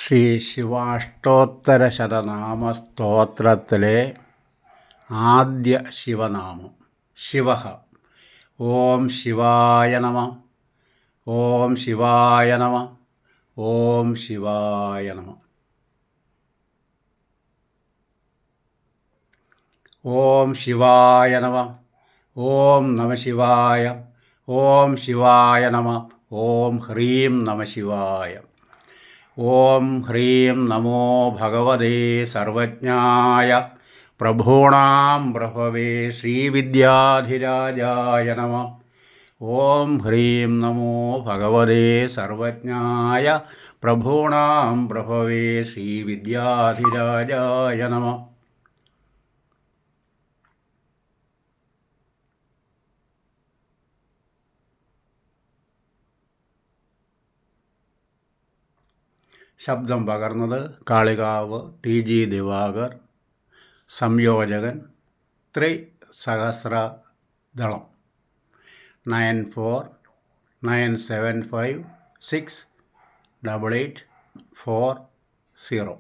ശ്രീ ശിവാഷ്ടോത്തര ശതനാമ സ്തോത്രത്തിലെ ആദ്യ ശിവനാമം ശിവ. ഓം ശിവായ നമ, ഓം ശിവായ നമ, ഓം ശിവായ നമ. ഓം ശിവായ നമ, ഓം നമ ശിവായ, ഓം ശിവായ നമ, ഓം ഹ്രീം നമ ശിവായ. ഓം ഹ്രീം നമോ ഭഗവതേ സർവജ്ഞായ പ്രഭൂണാം പ്രഭവേ ശ്രീവിദ്യാധിരാജായ നമ. ഓം ഹ്രീം നമോ ഭഗവതേ സർവജ്ഞായ പ്രഭൂണാം പ്രഭവേ ശ്രീവിദ്യാധിരാജായ നമ. ശബ്ദം പകർന്നത് കാളികാവ് TG ദിവാകർ, സംയോജകൻ ത്രിസഹസ്രദളം 9497568840.